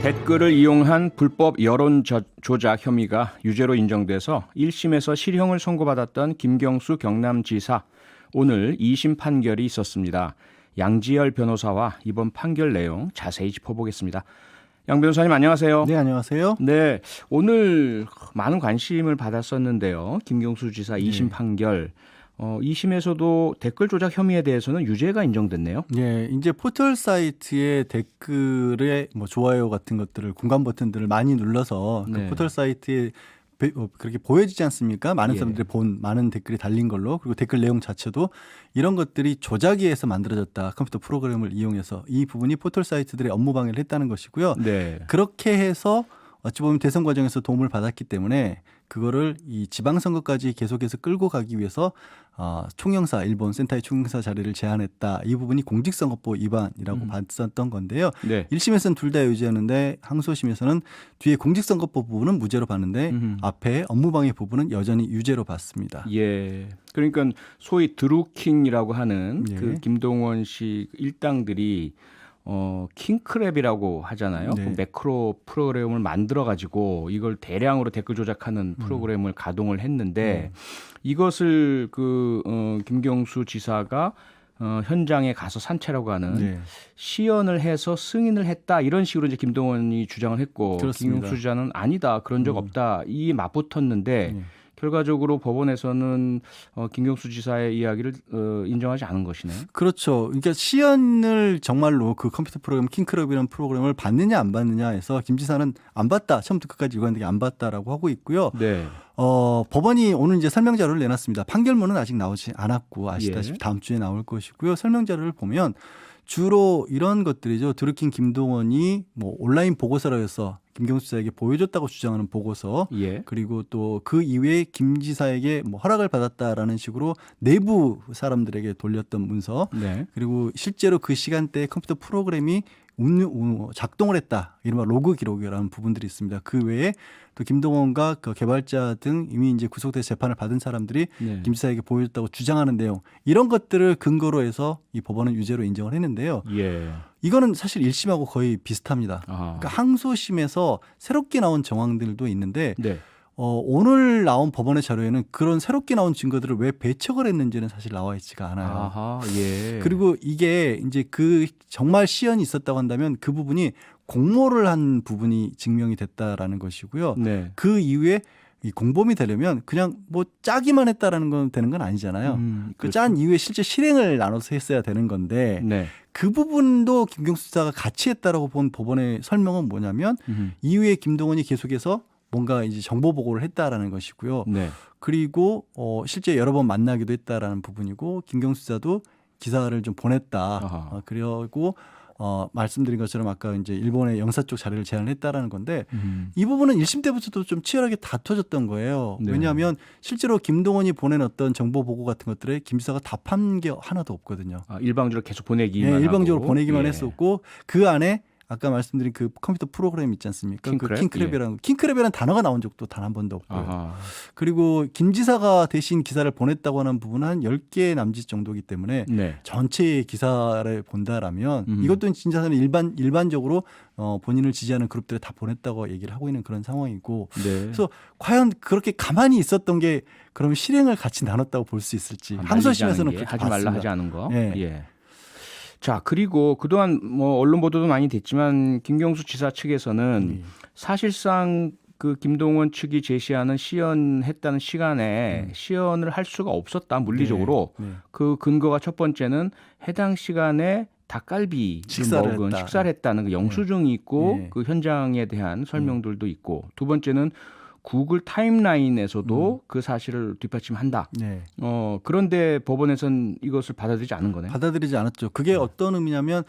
댓글을 이용한 불법 여론 조작 혐의가 유죄로 인정돼서 1심에서 실형을 선고받았던 김경수 경남지사, 오늘 2심 판결이 있었습니다. 양지열 변호사와 이번 판결 내용 자세히 짚어보겠습니다. 양 변호사님 안녕하세요. 네, 안녕하세요. 네, 오늘 많은 관심을 받았었는데요. 김경수 지사 2심 판결. 2심에서도 댓글 조작 혐의에 대해서는 유죄가 인정됐네요. 네, 이제 포털 사이트의 댓글에 좋아요 같은 것들을 공감 버튼들을 많이 눌러서 그 네. 포털 사이트에 그렇게 보여지지 않습니까? 많은 사람들이 본 많은 댓글이 달린 걸로, 그리고 댓글 내용 자체도 이런 것들이 조작에 의해서 만들어졌다. 컴퓨터 프로그램을 이용해서 이 부분이 포털 사이트들의 업무 방해를 했다는 것이고요. 네. 그렇게 해서 어찌 보면 대선 과정에서 도움을 받았기 때문에 그거를 이 지방선거까지 계속해서 끌고 가기 위해서 총영사, 일본 센터의 총영사 자리를 제안했다. 이 부분이 공직선거법 위반이라고 봤었던 건데요. 네. 1심에서는 둘 다 유죄였는데 항소심에서는 뒤에 공직선거법 부분은 무죄로 봤는데 앞에 업무방해 부분은 여전히 유죄로 봤습니다. 예. 그러니까 소위 드루킹이라고 하는 예. 그 김동원 씨 일당들이 킹크랩이라고 하잖아요. 네. 그 매크로 프로그램을 만들어 가지고 이걸 대량으로 댓글 조작하는 프로그램을 가동을 했는데 이것을 김경수 지사가 현장에 가서 산채라고 하는 네. 시연을 해서 승인을 했다, 이런 식으로 이제 김동원이 주장을 했고, 그렇습니다. 김경수 지사는 아니다, 그런 적 없다, 이 맞붙었는데 네. 결과적으로 법원에서는 김경수 지사의 이야기를 인정하지 않은 것이네요. 그렇죠. 그러니까 시연을 정말로 그 컴퓨터 프로그램 킹크랩이라는 프로그램을 받느냐 안 받느냐 해서 김 지사는 안 받다. 처음부터 끝까지 일관되게 안 받다라고 하고 있고요. 네. 법원이 오늘 이제 설명 자료를 내놨습니다. 판결문은 아직 나오지 않았고 아시다시피 다음 주에 나올 것이고요. 설명 자료를 보면 주로 이런 것들이죠. 드루킹 김동원이 온라인 보고서로 해서 김경수 지사에게 보여줬다고 주장하는 보고서, 예. 그리고 또 그 이외에 김 지사에게 허락을 받았다라는 식으로 내부 사람들에게 돌렸던 문서, 네. 그리고 실제로 그 시간대에 컴퓨터 프로그램이 작동을 했다, 이른바 로그 기록이라는 부분들이 있습니다. 그 외에 또 김동원과 그 개발자 등 이미 이제 구속돼서 재판을 받은 사람들이 네. 김 지사에게 보여줬다고 주장하는 내용, 이런 것들을 근거로 해서 이 법원은 유죄로 인정을 했는데요. 예. 이거는 사실 1심하고 거의 비슷합니다. 아하. 그러니까 항소심에서 새롭게 나온 정황들도 있는데 네. 오늘 나온 법원의 자료에는 그런 새롭게 나온 증거들을 왜 배척을 했는지는 사실 나와 있지가 않아요. 아하. 예. 그리고 이게 이제 정말 시연이 있었다고 한다면 그 부분이 공모를 한 부분이 증명이 됐다라는 것이고요. 네. 그 이후에 이 공범이 되려면 그냥 짜기만 했다라는 건 되는 건 아니잖아요. 그 짠 이후에 실제 실행을 나눠서 했어야 되는 건데, 네. 그 부분도 김경수 지사가 같이 했다라고 본 법원의 설명은 뭐냐면 이후에 김동원이 계속해서 뭔가 이제 정보 보고를 했다라는 것이고요. 네. 그리고 실제 여러 번 만나기도 했다라는 부분이고, 김경수 지사도 기사를 좀 보냈다. 아하. 그리고 말씀드린 것처럼 아까 이제 일본의 영사 쪽 자료를 제안을 했다라는 건데, 이 부분은 1심 때부터도 좀 치열하게 다퉈졌던 거예요. 네. 왜냐하면 실제로 김동원이 보낸 어떤 정보 보고 같은 것들에 김 지사가 답한 게 하나도 없거든요. 일방적으로 계속 보내기만 하고. 일방적으로 보내기만 예. 했었고, 그 안에 아까 말씀드린 그 컴퓨터 프로그램 있지 않습니까? 킹크랩? 킹크랩이라는 단어가 나온 적도 단 한 번도 없고요. 아하. 그리고 김 지사가 대신 기사를 보냈다고 하는 부분은 한 10개 남짓 정도이기 때문에 네. 전체의 기사를 본다라면 이것도 진짜는 일반적으로 본인을 지지하는 그룹들에 다 보냈다고 얘기를 하고 있는 그런 상황이고, 네. 그래서 과연 그렇게 가만히 있었던 게 그럼 실행을 같이 나눴다고 볼 수 있을지 항소심에서는 그렇게 하지 말라 봤습니다. 하지 않은 거. 예. 예. 자, 그리고 그동안 언론 보도도 많이 됐지만 김경수 지사 측에서는 사실상 그 김동원 측이 제시하는 시연했다는 시간에 시연을 할 수가 없었다, 물리적으로. 네. 그 근거가 첫 번째는 해당 시간에 닭갈비 식사를 식사를 했다는 그 영수증이 있고 네. 그 현장에 대한 설명들도 있고, 두 번째는 구글 타임라인에서도 그 사실을 뒷받침한다. 네. 그런데 법원에서는 이것을 받아들이지 않은 거네요. 받아들이지 않았죠. 그게 어떤 의미냐면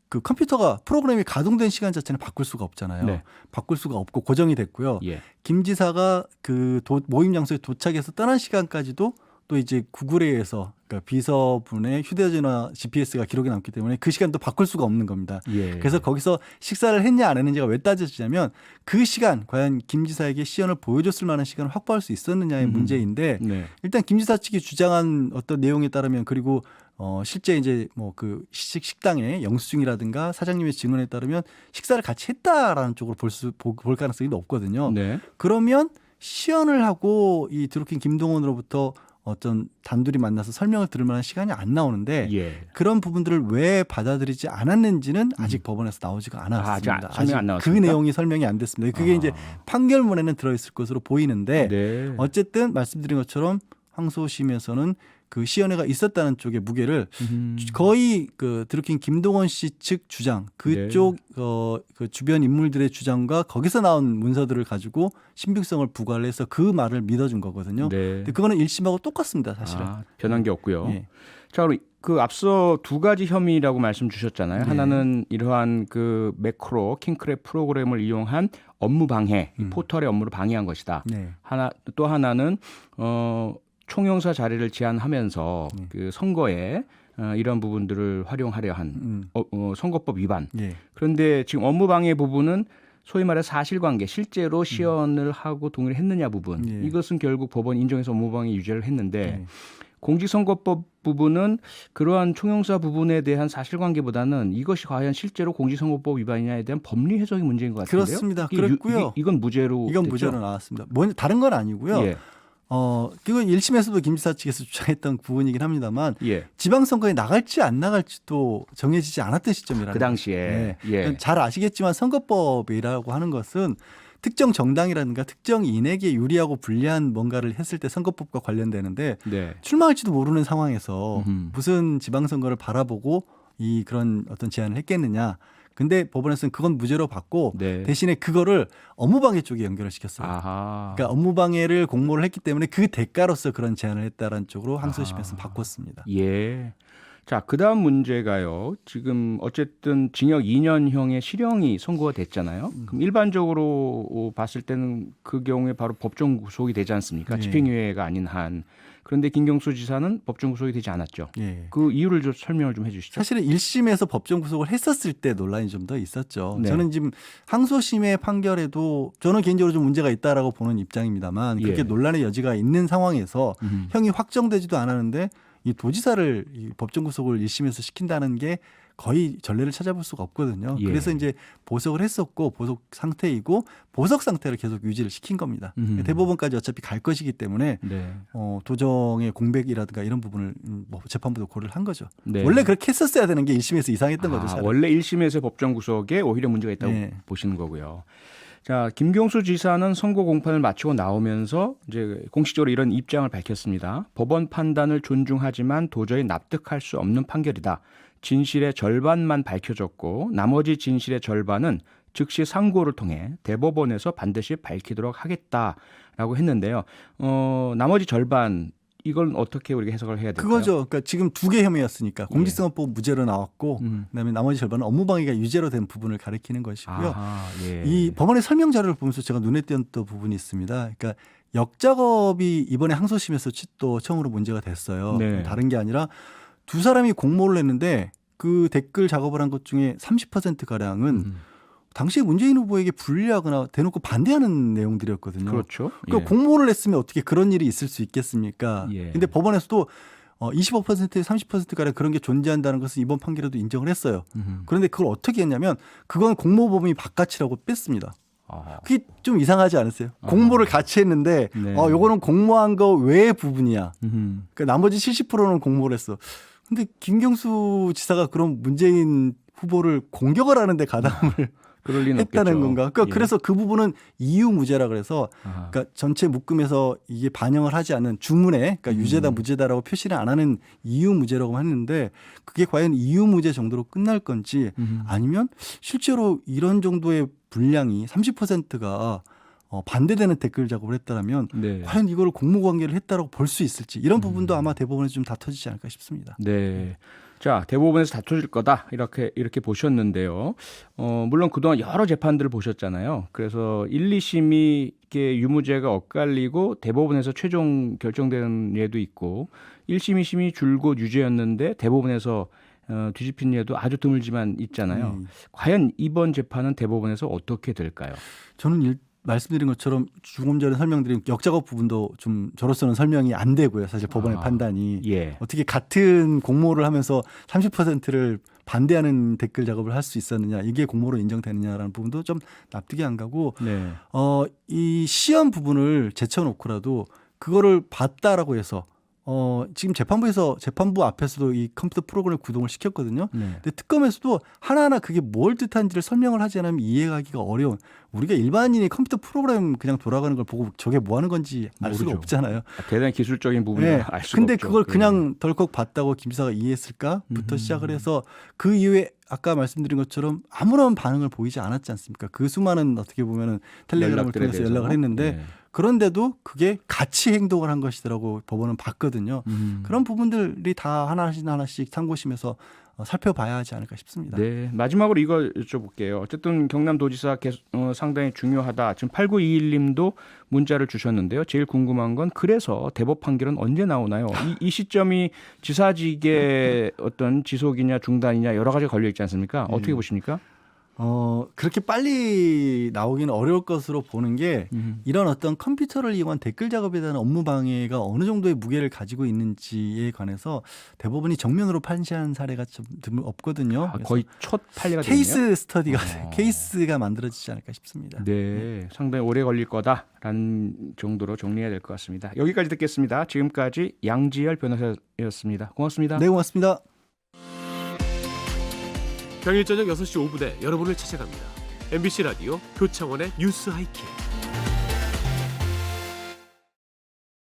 그 컴퓨터가 프로그램이 가동된 시간 자체는 바꿀 수가 없잖아요. 네. 바꿀 수가 없고 고정이 됐고요. 예. 김 지사가 그 모임 장소에 도착해서 떠난 시간까지도 또 이제 구글에 의해서, 그러니까 비서분의 휴대전화 GPS가 기록이 남기 때문에 그 시간도 바꿀 수가 없는 겁니다. 예. 그래서 거기서 식사를 했냐 안 했는지가 왜 따져지냐면 그 시간 과연 김 지사에게 시연을 보여줬을 만한 시간을 확보할 수 있었느냐의 문제인데, 네. 일단 김 지사 측이 주장한 어떤 내용에 따르면, 그리고 실제 이제 뭐 그 식당의 영수증이라든가 사장님의 증언에 따르면 식사를 같이 했다라는 쪽으로 볼 가능성이 높거든요. 네. 그러면 시연을 하고 이 드루킹 김동원으로부터 어떤 단둘이 만나서 설명을 들을 만한 시간이 안 나오는데 예. 그런 부분들을 왜 받아들이지 않았는지는 아직 법원에서 나오지가 않았습니다. 설명 안 그 나왔습니까? 내용이 설명이 안 됐습니다. 그게 이제 판결문에는 들어있을 것으로 보이는데 네. 어쨌든 말씀드린 것처럼 항소심에서는 그 시연회가 있었다는 쪽의 무게를 거의 그 드루킹 김동원 씨 측 주장 그쪽 그 주변 인물들의 주장과 거기서 나온 문서들을 가지고 신빙성을 부과를 해서 그 말을 믿어준 거거든요. 네. 근데 그거는 1심하고 똑같습니다, 사실은. 변한 게 없고요. 예. 자, 그럼 그 앞서 두 가지 혐의라고 말씀 주셨잖아요. 네. 하나는 이러한 그 매크로 킹크랩 프로그램을 이용한 업무 방해, 이 포털의 업무를 방해한 것이다. 네. 또 하나는 총영사 자리를 제한하면서 그 선거에 이런 부분들을 활용하려 한 선거법 위반. 예. 그런데 지금 업무 방해 부분은 소위 말해 사실관계, 실제로 시연을 하고 동의를 했느냐 부분. 예. 이것은 결국 법원이 인정해서 업무 방해 유죄를 했는데 공직선거법 부분은 그러한 총영사 부분에 대한 사실관계보다는 이것이 과연 실제로 공직선거법 위반이냐에 대한 법리 해석이 문제인 것 같은데요. 그렇습니다. 그렇고요. 이건 무죄로 이건 됐죠? 무죄로 나왔습니다. 다른 건 아니고요. 예. 이건 1심에서도 김 지사 측에서 주장했던 부분이긴 합니다만 예. 지방선거에 나갈지 안 나갈지도 정해지지 않았던 시점이라는 그 당시에 예. 잘 아시겠지만 선거법이라고 하는 것은 특정 정당이라든가 특정 인에게 유리하고 불리한 뭔가를 했을 때 선거법과 관련되는데 네. 출마할지도 모르는 상황에서 무슨 지방선거를 바라보고 그런 어떤 제안을 했겠느냐. 근데 법원에서는 그건 무죄로 받고 네. 대신에 그거를 업무방해 쪽에 연결을 시켰어요. 아하. 그러니까 업무방해를 공모를 했기 때문에 그 대가로서 그런 제안을 했다라는 쪽으로 항소심에서 바꿨습니다. 예. 자, 그다음 문제가요. 지금 어쨌든 징역 2년형의 실형이 선고가 됐잖아요. 그럼 일반적으로 봤을 때는 그 경우에 바로 법정 구속이 되지 않습니까? 네. 집행유예가 아닌 한. 그런데 김경수 지사는 법정 구속이 되지 않았죠. 예. 그 이유를 좀 설명을 좀 해주시죠. 사실은 1심에서 법정 구속을 했었을 때 논란이 좀 더 있었죠. 네. 저는 지금 항소심의 판결에도 저는 개인적으로 좀 문제가 있다라고 보는 입장입니다만 그렇게 예. 논란의 여지가 있는 상황에서 형이 확정되지도 않았는데 이 도지사를 이 법정 구속을 1심에서 시킨다는 게 거의 전례를 찾아볼 수가 없거든요. 예. 그래서 이제 보석을 했었고 보석 상태이고 보석 상태를 계속 유지를 시킨 겁니다. 대법원까지 어차피 갈 것이기 때문에 네. 도정의 공백이라든가 이런 부분을 뭐 재판부도 고려를 한 거죠. 네. 원래 그렇게 했었어야 되는 게 1심에서 이상했던 거죠. 차라리. 원래 1심에서 법정 구속에 오히려 문제가 있다고 네. 보시는 거고요. 자, 김경수 지사는 선고 공판을 마치고 나오면서 이제 공식적으로 이런 입장을 밝혔습니다. 법원 판단을 존중하지만 도저히 납득할 수 없는 판결이다. 진실의 절반만 밝혀졌고 나머지 진실의 절반은 즉시 상고를 통해 대법원에서 반드시 밝히도록 하겠다라고 했는데요. 나머지 절반 이건 어떻게 우리가 해석을 해야 될까요? 그거죠. 그러니까 지금 두 개 혐의였으니까 공직선거법 무죄로 나왔고 그다음에 나머지 절반은 업무방해가 유죄로 된 부분을 가리키는 것이고요. 아하, 예. 이 법원의 설명 자료를 보면서 제가 눈에 띄었던 부분이 있습니다. 그러니까 역작업이 이번에 항소심에서 또 처음으로 문제가 됐어요. 네. 다른 게 아니라 두 사람이 공모를 했는데 그 댓글 작업을 한 것 중에 30%가량은 당시 문재인 후보에게 불리하거나 대놓고 반대하는 내용들이었거든요. 그렇죠. 그러니까 예. 공모를 했으면 어떻게 그런 일이 있을 수 있겠습니까? 예. 근데 법원에서도 25%, 30%가량 그런 게 존재한다는 것을 이번 판결에도 인정을 했어요. 그런데 그걸 어떻게 했냐면 그건 공모 범위 바깥이라고 뺐습니다. 아, 그게 좀 이상하지 않으세요? 공모를 같이 했는데 네. 요거는 공모한 거 외의 부분이야. 음흠. 그러니까 나머지 70%는 공모를 했어. 근데 김경수 지사가 그럼 문재인 후보를 공격을 하는데 가담을 그럴 리는 했다는 없겠죠. 건가? 그러니까 예. 그래서 그 부분은 이유무죄라 그래서 아하. 그러니까 전체 묶음에서 이게 반영을 하지 않는 주문에 그러니까 유죄다 무죄다라고 표시를 안 하는 이유무죄라고 했는데 그게 과연 이유무죄 정도로 끝날 건지 아니면 실제로 이런 정도의 분량이 30%가 반대되는 댓글 작업을 했다면 네. 과연 이걸 공모관계를 했다라고 볼 수 있을지 이런 부분도 아마 대법원에서 좀 다퉈지지 않을까 싶습니다. 네. 자, 대법원에서 다퉈질 거다. 이렇게 보셨는데요. 물론 그동안 여러 재판들을 보셨잖아요. 그래서 1, 2심이 이게 유무죄가 엇갈리고 대법원에서 최종 결정되는 예도 있고 1심, 2심이 줄곧 유죄였는데 대법원에서 뒤집힌 예도 아주 드물지만 있잖아요. 과연 이번 재판은 대법원에서 어떻게 될까요? 저는 말씀드린 것처럼 조금 전에 설명드린 역작업 부분도 좀 저로서는 설명이 안 되고요. 사실 법원의 판단이 예. 어떻게 같은 공모를 하면서 30%를 반대하는 댓글 작업을 할 수 있었느냐, 이게 공모로 인정되느냐라는 부분도 좀 납득이 안 가고 네. 이 시험 부분을 제쳐놓고라도 그거를 봤다라고 해서 지금 재판부 앞에서도 이 컴퓨터 프로그램 구동을 시켰거든요. 네. 근데 특검에서도 하나하나 그게 뭘 뜻한지를 설명을 하지 않으면 이해하기가 어려운, 우리가 일반인이 컴퓨터 프로그램 그냥 돌아가는 걸 보고 저게 뭐 하는 건지 알 수가 모르죠. 없잖아요. 대단히 기술적인 부분이라 네. 알 수가 근데 없죠. 그걸 예. 그냥 덜컥 봤다고 김 지사가 이해했을까부터 시작을 해서 그 이후에 아까 말씀드린 것처럼 아무런 반응을 보이지 않았지 않습니까? 그 수많은 어떻게 보면은 텔레그램을 연락들에 통해서 대해서. 연락을 했는데 예. 그런데도 그게 같이 행동을 한 것이더라고 법원은 봤거든요. 그런 부분들이 다 하나씩 참고심에서 살펴봐야 하지 않을까 싶습니다. 네, 마지막으로 이거 여쭤볼게요. 어쨌든 경남도지사 상당히 중요하다. 지금 8921님도 문자를 주셨는데요. 제일 궁금한 건 그래서 대법 판결은 언제 나오나요? 이 시점이 지사직의 어떤 지속이냐 중단이냐 여러 가지 걸려 있지 않습니까? 어떻게 보십니까? 그렇게 빨리 나오기는 어려울 것으로 보는 게 이런 어떤 컴퓨터를 이용한 댓글 작업에 대한 업무 방해가 어느 정도의 무게를 가지고 있는지에 관해서 대법원이 정면으로 판시한 사례가 좀 드물 없거든요. 거의 첫 판례가 되네요. 케이스 스터디가 케이스가 만들어지지 않을까 싶습니다. 네, 상당히 오래 걸릴 거다라는 정도로 정리해야 될 것 같습니다. 여기까지 듣겠습니다. 지금까지 양지열 변호사였습니다. 고맙습니다. 네, 고맙습니다. 평일 저녁 6시 5분에 여러분을 찾아갑니다. MBC 라디오 표창원의 뉴스 하이킥.